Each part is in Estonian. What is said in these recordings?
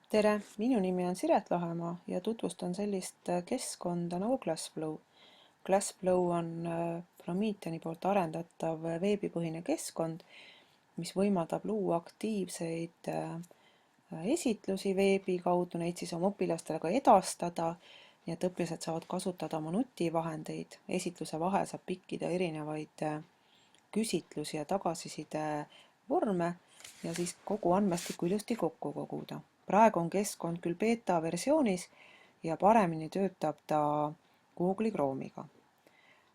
Tere, minu nimi on Siret Lahemaa ja tutvustan sellist keskkonda nagu Glassflow. Glassflow on Prometheani poolt arendatav veebipõhine keskkond, mis võimaldab luua aktiivseid esitlusi veebi kaudu, neid siis oma õpilastele ka edastada, nii et õpilased saavad kasutada oma nutivahendeid. Esitluse vahel saab pikkida erinevaid küsitlusi ja tagasiside vorme ja siis kogu andmestikku ilusti kokku koguda. Praegu on keskkond küll beeta versioonis ja paremini töötab ta Google'i Chrome'iga.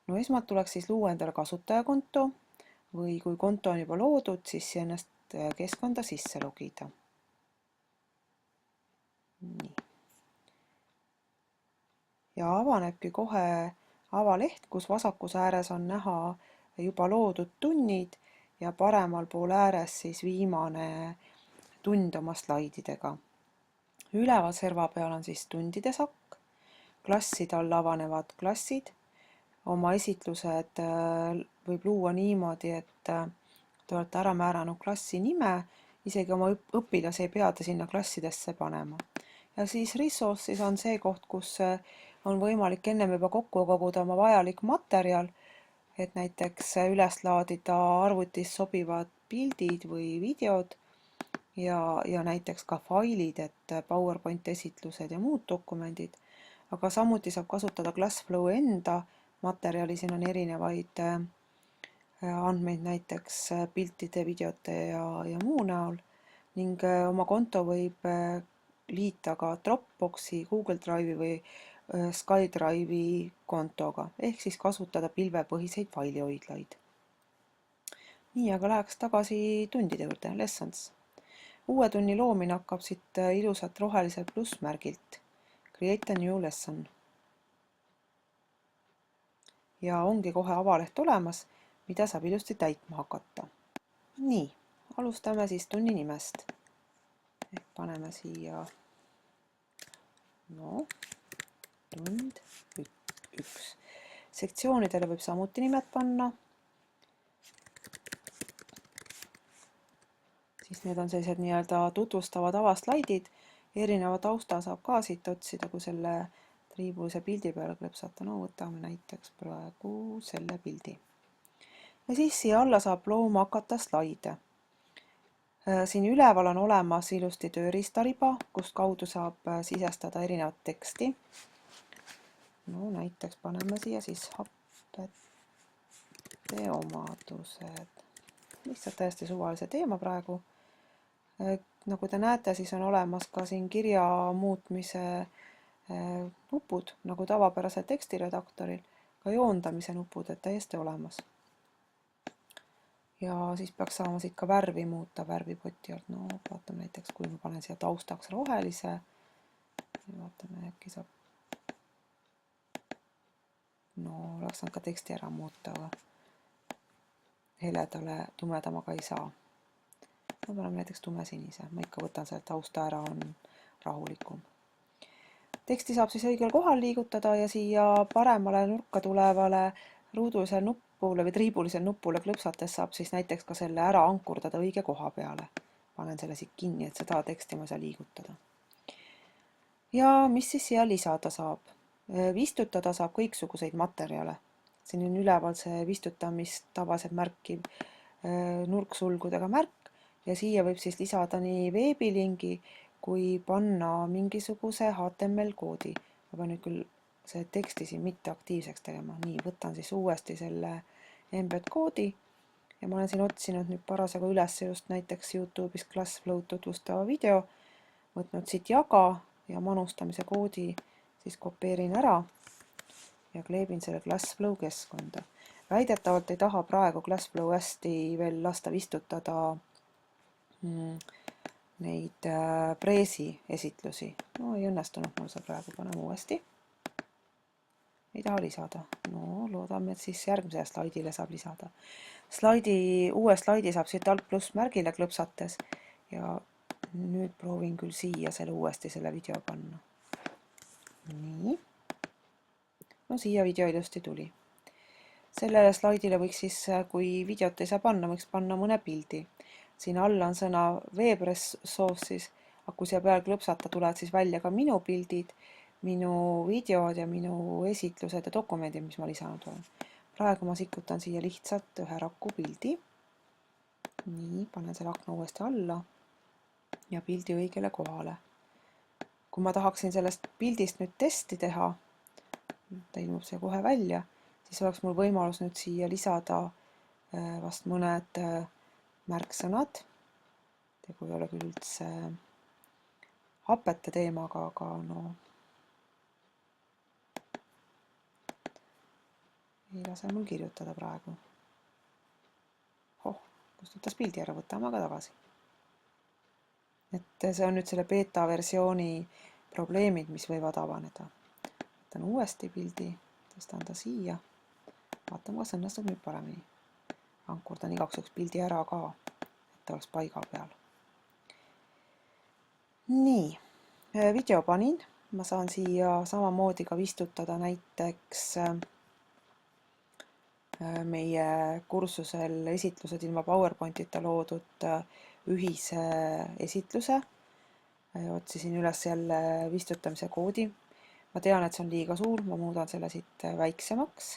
No esmalt tuleks siis luua endale kasutajakonto või kui konto on juba loodud, siis ennast keskkonda sisse logida. Nii. Ja avanebki kohe avaleht, kus vasakus ääres on näha juba loodud tunnid ja paremal pool ääres siis viimane tund oma slaididega. Üleval serva peal on siis tundide sakk, klasside all avanevad klassid. Oma esitlused võib luua niimoodi, et te olete ära määranud klassi nime, isegi oma õpilasi ei pea te sinna klassidesse panema. Ja siis resources on see koht, kus on võimalik ennem juba kokku koguda oma vajalik materjal, et näiteks üles laadida arvutis sobivad pildid või videod ja näiteks ka failid, et PowerPoint esitlused ja muud dokumendid, aga samuti saab kasutada Glassflow enda materjali, siin on erinevaid andmeid näiteks piltide, videote ja muu näol ning oma konto võib liita ka Dropboxi, Google Drive'i või SkyDrive'i kontoga, ehk siis kasutada pilvepõhiseid failihoidlaid. Nii, aga läheks tagasi tundide juurde, lessons. Uue tunni loomine hakkab siit ilusat rohelise plussmärgilt. Create a new lesson. Ja ongi kohe avaleht olemas, mida saab ilusti täitma hakata. Nii, alustame siis tunni nimest. Ehk paneme siia tund 1. Sektsioonidele võib samuti nimed panna. Siis need on sellised nii-öelda tutvustavad avaslaidid. Erineva tausta saab ka siit otsida, kui selle triibulise pildi peale klõpsata. No võtame näiteks praegu selle pildi. Ja siis siia alla saab looma hakata slaide. Siin üleval on olemas ilusti tööriistariba, kust kaudu saab sisestada erinevat teksti. No näiteks paneme siia siis happete omadused. Lihtsalt täiesti suvalise teema praegu. Nagu te näete, siis on olemas ka siin kirja muutmise nupud, nagu tavapärasel tekstiredaktoril, ka joondamise nupud, et täiesti olemas. Ja siis peaks saama siit ka värvi muuta värvipoti alt. No vaatame näiteks, kui ma panen siia taustaks rohelise. Vaatame, äkki saab. No oleks saanud ka teksti ära muuta, aga heledale tumedamaga ei saa. Ma paneme näiteks tumesinise. Ma ikka võtan selle tausta ära, on rahulikum. Teksti saab siis õigel kohal liigutada ja siia paremale nurka tulevale ruudulisele nupule või triibulisele nupule klõpsates saab siis näiteks ka selle ära ankurdada õige koha peale. Panen selle siit kinni, et seda teksti ma ei saa liigutada. Ja mis siis siia lisada saab? Vistutada saab kõiksuguseid materjale. Siin on üleval see vistutamist tavaliselt märkiv nurksulgudega märk ja siia võib siis lisada nii veebilingi kui panna mingisuguse HTML koodi. Ma pean nüüd küll see teksti siin mitte aktiivseks tegema. Nii, võtan siis uuesti selle embed koodi ja ma olen siin otsinud nüüd parasjagu üles just näiteks YouTube'is Glassflow tutvustava video, võtnud siit jaga ja manustamise koodi siis kopeerin ära ja kleebin selle Glassflow keskkonda. Väidetavalt ei taha praegu Glassflow hästi veel lasta vistutada neid preesi esitlusi. No ei õnnestunud mul see praegu, paneme uuesti. Ei taha lisada. No loodame, et siis järgmisele slaidile saab lisada. Uue slaidi saab siit alt plussmärgile klõpsates ja nüüd proovin küll siia selle uuesti selle video panna. Nii. No siia video ilusti tuli. Sellele slaidile võiks siis, kui videot ei saa panna, võiks panna mõne pildi. Siin all on sõna web resources, aga kui siia peale klõpsata, tulevad siis välja ka minu pildid, minu videod ja minu esitlused ja dokumendid, mis ma lisanud olen. Praegu ma sikutan siia lihtsalt ühe raku pildi. Nii, panen selle akna uuesti alla ja pildi õigele kohale. Kui ma tahaksin sellest pildist nüüd testi teha, ta ilmub see kohe välja, siis oleks mul võimalus nüüd siia lisada vast mõned märksõnad. Tegu ei ole küll üldse hapete teemaga, aga no ei lase mul kirjutada praegu. Kustutas pildi ära, võtame aga tagasi. Et see on nüüd selle beta versiooni probleemid, mis võivad avaneda. Võtan uuesti pildi, tõstan ta siia. Vaatame, kas õnnestub nüüd paremini. Ankurdan igaks juhuks pildi ära ka, et ta oleks paiga peal. Nii, video panin. Ma saan siia samamoodi ka vistutada näiteks meie kursusel esitlused ilma PowerPointita loodud ühise esitluse. Otsisin üles jälle vistutamise koodi. Ma tean, et see on liiga suur, ma muudan selle siit väiksemaks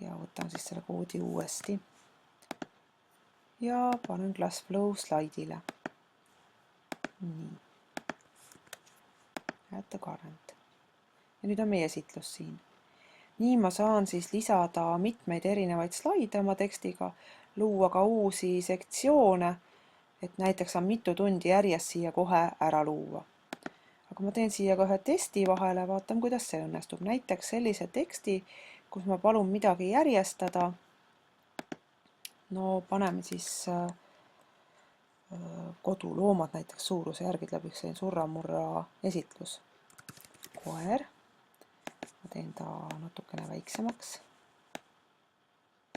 ja võtan siis selle koodi uuesti ja panen Glassflow slaidile. Nii. Add to current. Ja nüüd on meie esitlus siin. Nii ma saan siis lisada mitmeid erinevaid slaide oma tekstiga, luua ka uusi sektsioone, et näiteks saan mitu tundi järjest siia kohe ära luua. Aga ma teen siia ka ühe testi vahele, vaatan, kuidas see õnnestub. Näiteks sellise teksti, kus ma palun midagi järjestada. No paneme siis koduloomad näiteks suuruse järgi läbi selline surra-murra esitlus. Koer. Ma teen ta natukene väiksemaks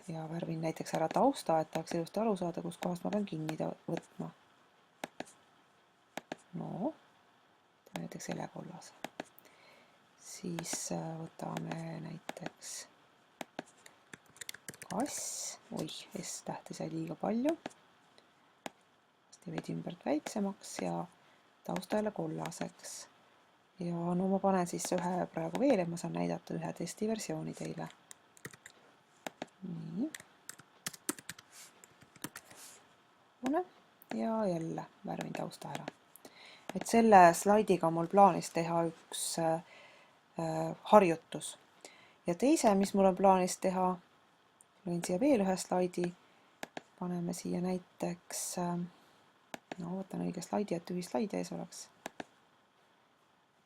ja värvin näiteks ära tausta, et tahaks ilusti aru saada, kus kohast ma pean kinni võtma. No, teeme näiteks helekollase. Siis võtame näiteks kass. Oih, S-tähti sai liiga palju. Veidi ümbert väiksemaks ja tausta jälle kollaseks. Ja no ma panen siis ühe praegu veel, et ma saan näidata ühe testiversiooni teile. Nii. Ja jälle värvin tausta ära. Et selle slaidiga on mul plaanis teha üks harjutus. Ja teise, mis mul on plaanis teha, lõin siia veel ühe slaidi. Paneme siia näiteks, no võtan õige slaidi, et ühislaid ees oleks.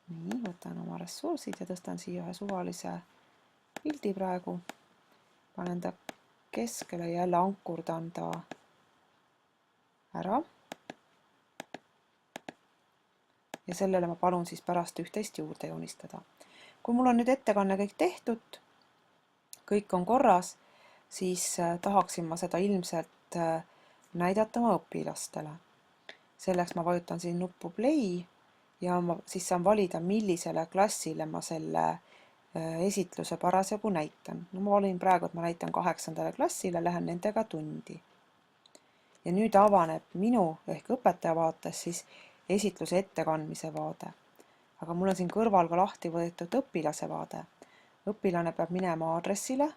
Nii, võtan oma ressursid ja tõstan siia ühe suvalise pildi praegu. Panen ta keskele ja jälle ankurdan ta ära. Ja sellele ma palun siis pärast üht-teist juurde joonistada. Kui mul on nüüd ettekanne kõik tehtud, kõik on korras, siis tahaksin ma seda ilmselt näidata oma õpilastele. Selleks ma vajutan siin nuppu play ja ma siis saan valida, millisele klassile ma selle esitluse parasjagu näitan. No ma valin praegu, et ma näitan 8. klassile, lähen nendega tundi. Ja nüüd avaneb minu ehk õpetaja vaates siis esitluse ettekandmise vaade. Aga mul on siin kõrval ka lahti võetud õpilase vaade. Õpilane peab minema aadressile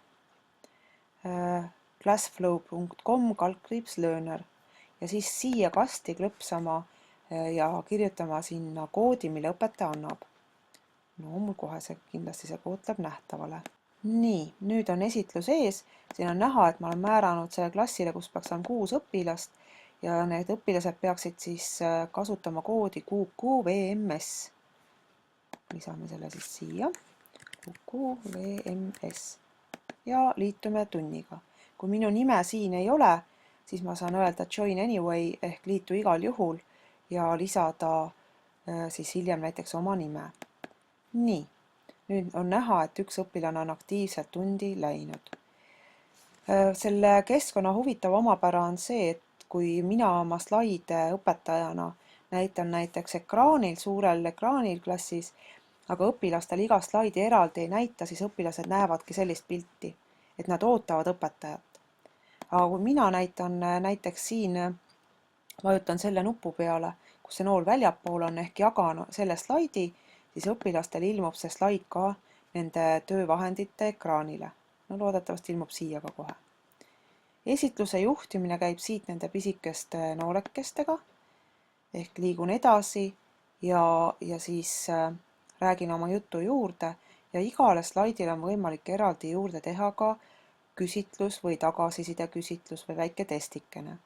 glassflow.com/learner ja siis siia kasti klõpsama ja kirjutama sinna koodi, mille õpetaja annab. No mul kohe kindlasti see kood läheb nähtavale. Nii, nüüd on esitlus ees. Siin on näha, et ma olen määranud selle klassile, kus peaks olema 6 õpilast ja need õpilased peaksid siis kasutama koodi QQVMS. Lisame selle siis siia. QQVMS. Ja liitume tunniga. Kui minu nime siin ei ole, siis ma saan öelda join anyway ehk liitu igal juhul ja lisada siis hiljem näiteks oma nime. Nii, nüüd on näha, et üks õpilane on aktiivselt tundi läinud. Selle keskkonna huvitav omapära on see, et kui mina oma slaide õpetajana näitan näiteks ekraanil, suurel ekraanil klassis, aga õpilastel iga slaidi eraldi ei näita, siis õpilased näevadki sellist pilti, et nad ootavad õpetajat. Aga kui mina näitan näiteks siin, vajutan selle nupu peale, kus see nool väljapool on, ehk jagan selle slaidi, siis õpilastel ilmub see slaid ka nende töövahendite ekraanile. No loodetavasti ilmub siia ka kohe. Esitluse juhtimine käib siit nende pisikeste noolekestega, ehk liigun edasi ja siis räägin oma jutu juurde ja igale slaidile on võimalik eraldi juurde teha ka küsitlus või tagasiside küsitlus või väike testikene.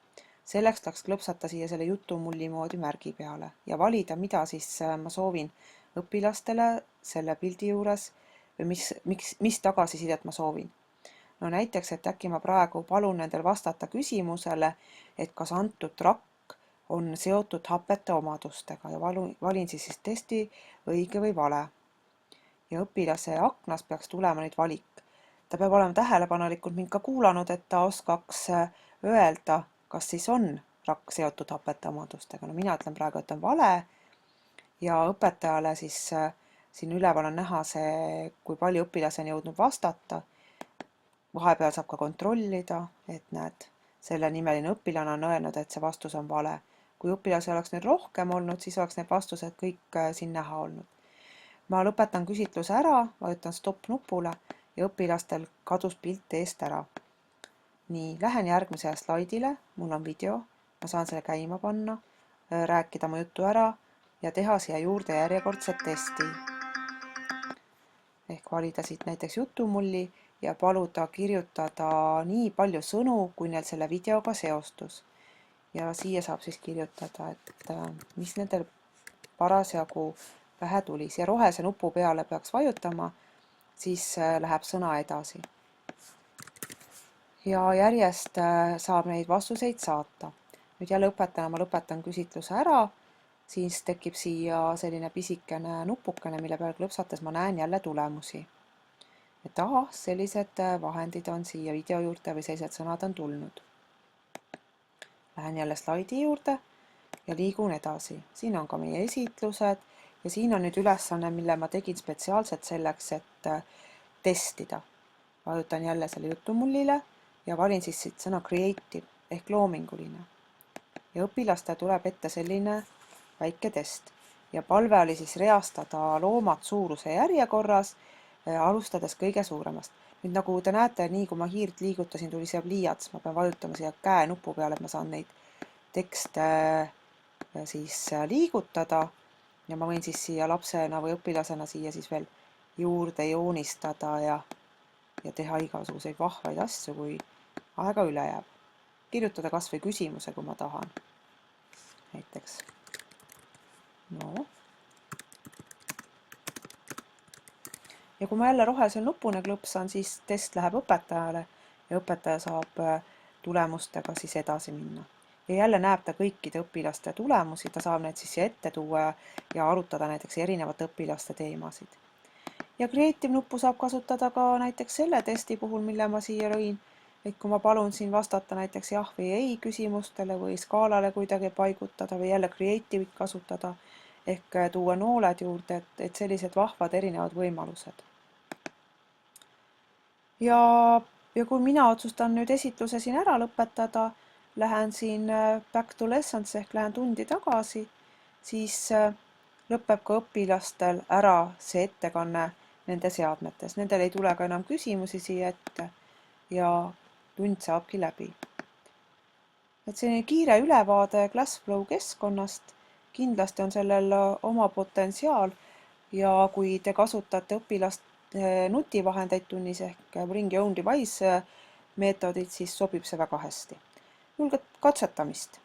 Selleks tuleks klõpsata siia selle jutumulli moodi märgi peale ja valida, mida siis ma soovin õpilastele selle pildi juures või mis tagasisidet ma soovin. No näiteks, et äkki ma praegu palun nendel vastata küsimusele, et kas antud rakk on seotud hapete omadustega ja valin siis testi õige või vale. Ja õpilase aknas peaks tulema nüüd valik. Ta peab olema tähelepanelikult mind ka kuulanud, et ta oskaks öelda, kas siis on rakk seotud hapete omadustega. No mina ütlen praegu, et on vale ja õpetajale siis siin üleval on näha see, kui palju õpilasi on jõudnud vastata. Vahepeal saab ka kontrollida, et näed, selle nimeline õpilane on öelnud, et see vastus on vale. Kui õpilasi oleks nüüd rohkem olnud, siis oleks need vastused kõik siin näha olnud. Ma lõpetan küsitluse ära, vajutan stopp nupule ja õpilastel kadus pilt eest ära. Nii, lähen järgmisele slaidile, mul on video, ma saan selle käima panna, rääkida mu juttu ära ja teha siia juurde järjekordset testi. Ehk valida siit näiteks jutumulli ja paluda kirjutada nii palju sõnu, kui neil selle videoga seostus. Ja siia saab siis kirjutada, et mis nendel parasjagu pähe tuli. Siia rohese nupu peale peaks vajutama, siis läheb sõna edasi. Ja järjest saab neid vastuseid saata. Nüüd jälle õpetajana ma lõpetan küsitluse ära, siis tekib siia selline pisikene nupukene, mille peale klõpsates ma näen jälle tulemusi. Et ahah, sellised vahendid on siia video juurde või sellised sõnad on tulnud. Lähen jälle slaidi juurde ja liigun edasi. Siin on ka meie esitlused ja siin on nüüd ülesanne, mille ma tegin spetsiaalselt selleks, et testida. Vajutan jälle selle jutumullile ja valin siis siit sõna creative ehk loominguline. Ja õpilaste tuleb ette selline väike test. Ja palve oli siis reastada loomad suuruse järjekorras, alustades kõige suuremast. Nüüd nagu te näete, nii kui ma hiirt liigutasin, tuli siia pliiats, ma pean vajutama siia käe nupu peale, et ma saan neid tekste siis liigutada ja ma võin siis siia lapsena või õpilasena siia siis veel juurde joonistada ja teha igasuguseid vahvaid asju, kui aega üle jääb. Kirjutada kas või küsimuse, kui ma tahan. Näiteks. No. Ja kui ma jälle rohesel nupune klõpsan, siis test läheb õpetajale ja õpetaja saab tulemustega siis edasi minna. Ja jälle näeb ta kõikide õpilaste tulemusi, ta saab need siis ette tuua ja arutada näiteks erinevate õpilaste teemasid. Ja Creative nuppu saab kasutada ka näiteks selle testi puhul, mille ma siia lõin, et kui ma palun siin vastata näiteks jah või ei küsimustele või skaalale kuidagi paigutada või jälle Creative'it kasutada, ehk tuua nooled juurde, et sellised vahvad erinevad võimalused. Ja kui mina otsustan nüüd esitluse siin ära lõpetada, lähen siin back to lessons ehk lähen tundi tagasi, siis lõpeb ka õpilastel ära see ettekanne nende seadmetes. Nendel ei tule ka enam küsimusi siia ette ja tund saabki läbi. Et selline kiire ülevaade ClassFlow keskkonnast, kindlasti on sellel oma potentsiaal ja kui te kasutate õpilaste nutivahendeid tunnis ehk Bring Your Own Device meetodit, siis sobib see väga hästi. Julget katsetamist!